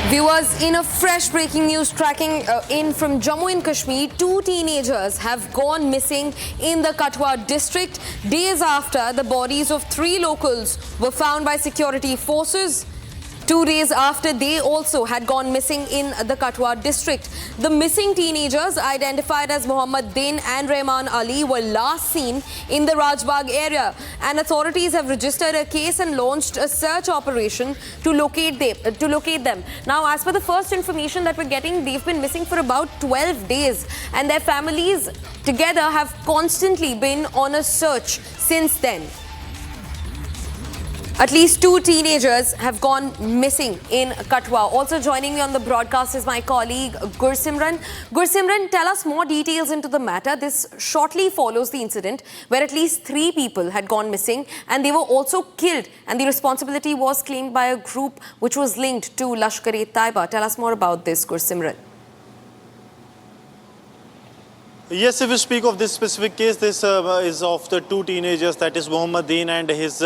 Viewers, in a fresh breaking news tracking in from Jammu and Kashmir, two teenagers have gone missing in the Katwa district days after the bodies of three locals were found by security forces. 2 days after they also had gone missing in the Katwa district. The missing teenagers, identified as Muhammad Din and Rehman Ali, were last seen in the Rajbagh area, and authorities have registered a case and launched a search operation to locate them. Now, as per the first information that we're getting, they've been missing for about 12 days, and their families together have constantly been on a search since then. At least two teenagers have gone missing in Katwa. Also joining me on the broadcast is my colleague Gursimran. Gursimran, tell us more details into the matter. This shortly follows the incident where at least 3 people had gone missing and they were also killed, and the responsibility was claimed by a group which was linked to Lashkar-e-Taiba. Tell us more about this, Gursimran. Yes, if we speak of this specific case, this is of the two teenagers, that is Muhammad Din and his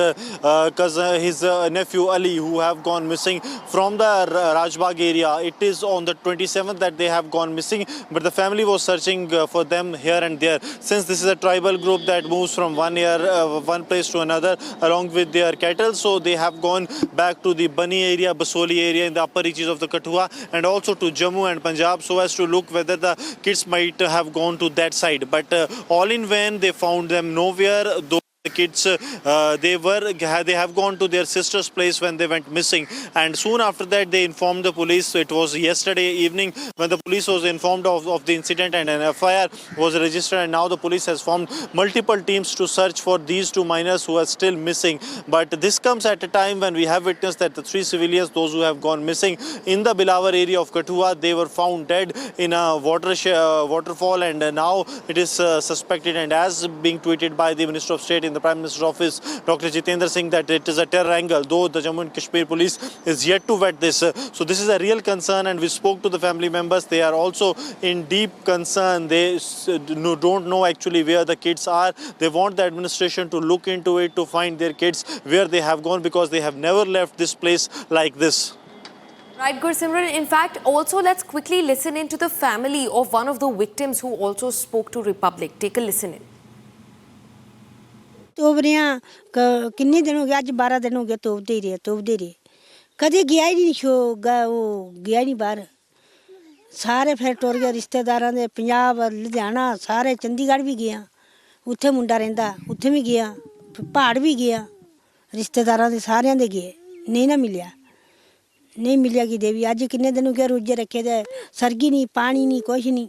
cousin, his nephew Ali, who have gone missing from the Rajbagh area. It is on the 27th that they have gone missing, but the family was searching for them here and there. Since this is a tribal group that moves from one place to another along with their cattle, so they have gone back to the Bani area, Basoli area in the upper reaches of the Kathua, and also to Jammu and Punjab, so as to look whether the kids might have gone to that side, but all in vain. They found them nowhere. The kids they have gone to their sister's place when they went missing, and soon after that they informed the police. It was yesterday evening when the police was informed of the incident, and an FIR was registered, and now the police has formed multiple teams to search for these 2 minors who are still missing. But this comes at a time when we have witnessed that the 3 civilians, those who have gone missing in the Bilawar area of Kathua, they were found dead in a waterfall, and now it is suspected, and as being tweeted by the Minister of State in the Prime Minister's office, Dr. Jitendra Singh, that it is a terror angle, though the Jammu and Kashmir police is yet to vet this. So this is a real concern, and we spoke to the family members. They are also in deep concern. They don't know actually where the kids are. They want the administration to look into it, to find their kids where they have gone, because they have never left this place like this. Right, Gursimran. In fact, also let's quickly listen in to the family of one of the victims who also spoke to Republic. Take a listen in. तोबरियाँ किन्ने दिन हो गए, आज 12 दिन हो गए तोबते रहे कदे गया ही नहीं, वो गया ही नहीं बाहर। सारे फिर टुर गए रिश्तेदारां दे, पंजाब लुधियाना सारे, चंडीगढ़ भी गया, उत्थे मुंडा रहिंदा उत्थे भी गया, पहाड़ भी गया, रिश्तेदारां दे सारियां दे गए, नहीं मिलिया कि देवी। आज किन्ने दिन हो गए रोजे रखे दे, सरगी नहीं, पानी नहीं, कुछ नहीं,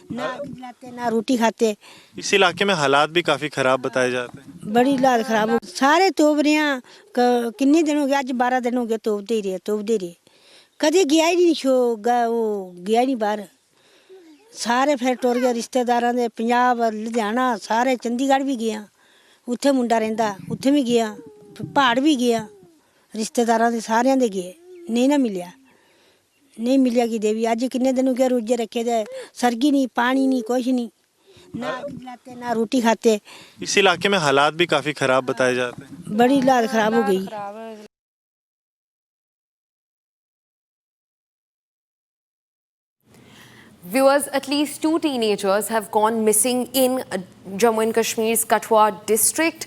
ना खिलाते ना रोटी खाते। इस इलाके में हालात भी काफी खराब बताए जाते हैं। बड़ी हालत खराब हो, सारे तोबरियाँ किन्ने दिन हो गए, आज 12 दिन हो गए तोबते रहे कदे गया ही नहीं, वो गया ही नहीं बाहर। सारे फिर टुर गए रिश्तेदारां दे, पंजाब लुधियाना सारे, चंडीगढ़ भी गया, उत्थे मुंडा रहिंदा उत्थे भी गया, पहाड़ भी गया, रिश्तेदारां दे सारियां दे गए, नहीं मिलिया कि देवी। आज किन्ने दिन हो गए रोजे रखे दे, सरगी नहीं, पानी नहीं, कुछ नहीं, ना खिलाते ना रोटी खाते। इस इलाके में हालात भी काफी खराब बताए जाते हैं। बड़ी हालत खराब हो गई। Viewers, at least 2 teenagers have gone missing in Jammu and Kashmir's Katwa district.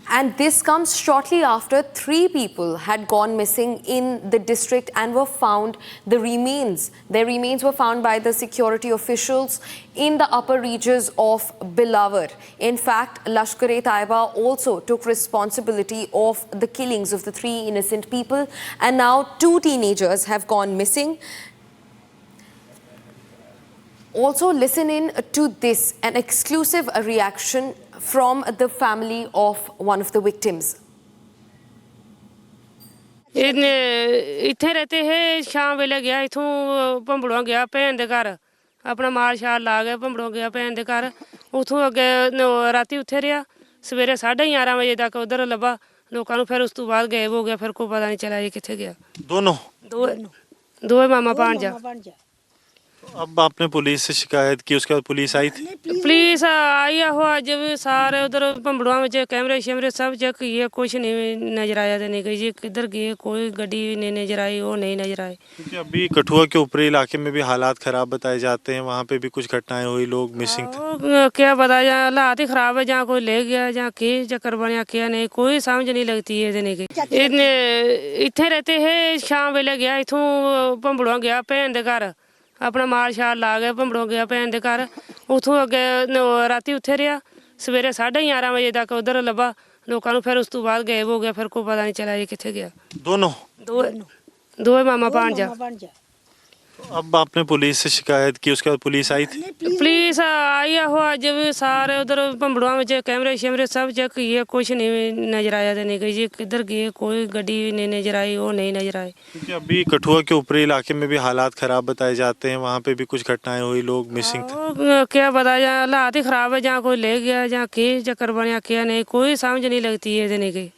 And this comes shortly after 3 people had gone missing in the district and were found, their remains were found by the security officials in the upper reaches of Bilawar. In fact, Lashkar-e-Taiba also took responsibility of the killings of the 3 innocent people, and now 2 teenagers have gone missing. Also listen in to this, an exclusive reaction from the family of one of the victims. इत्थे रहते हैं, शाम वेले गया इथों भंबड़ों गया भैन दे घर, अपना माल शाल ला गया, भंबड़ों गया भैन दे घर, उथों अगे राती उत्थे रहा, सवेरे 11:30 बजे तक उधर लब्भा लोकां नूं, फिर उस तो बाद गायब हो गया, फिर कोई पता नहीं चला ये कित्थे गया। दोनों दो मामा भांजा। अब आपने पुलिस से शिकायत की, उसके बाद पुलिस आई थी? ਪੁਲਿਸ ਆਈ ਆ ਉਹ ਅੱਜ ਵੀ ਸਾਰੇ ਉਧਰ ਭੰਬੜੂਆਂ ਵਿੱਚ ਕੈਮਰੇ ਸ਼ੈਮਰੇ ਸਭ ਚੈੱਕ ਕੀਏ, ਕੁਛ ਨਹੀਂ ਨਜ਼ਰ ਆਇਆ ਤੇ नहीं गई जी किधर गए, कोई गड्डी भी नहीं नजर आई, वो नहीं नजर आए। क्योंकि अभी कठुआ के ऊपरी इलाके में भी हालात खराब बताए जाते हैं, वहाँ पे भी कुछ घटनाएं हुई, लोग मिसिंग थे। वो क्या पता या हालात ही खराब है, जहाँ कोई ले गया जहाँ के चक्कर बनया क्या नहीं, कोई समझ नहीं लगती है देने की। इतने रहते हैं, शाम वेले गया इथों भंबड़ुआ गया भैन दे घर, अपना माल शाल ला गया, भंबड़ों गया भैन दे घर, उथों अगे राती उत्थे रहा, सवेरे 11:30 बजे तक उधर लभा लोगों ਨੂੰ, फिर उस तो बाद गायब हो गया, फिर कोई पता नहीं चला ये किथे गया। दोनों दो मामा भांजा। अब आपने पुलिस से शिकायत की, उसके बाद पुलिस आई थी? पुलिस आई आ वो आज भी सारे उधर भंबड़ुआ में कैमरे शैमरे सब चेक किए, कुछ नहीं नजर आया तो नहीं गई जी किधर गए, कोई गड्डी भी नहीं नजर आई, वो नहीं नजर आए। क्योंकि अभी कठुआ के ऊपरी इलाके में भी हालात खराब बताए जाते हैं, वहाँ पे भी कुछ घटनाएं हुई, लोग मिसिंग थे। वो क्या पता या हालात ही खराब है, जहाँ कोई ले गया जहाँ के चक्कर बनया क्या नहीं, कोई समझ नहीं लगती है देने की।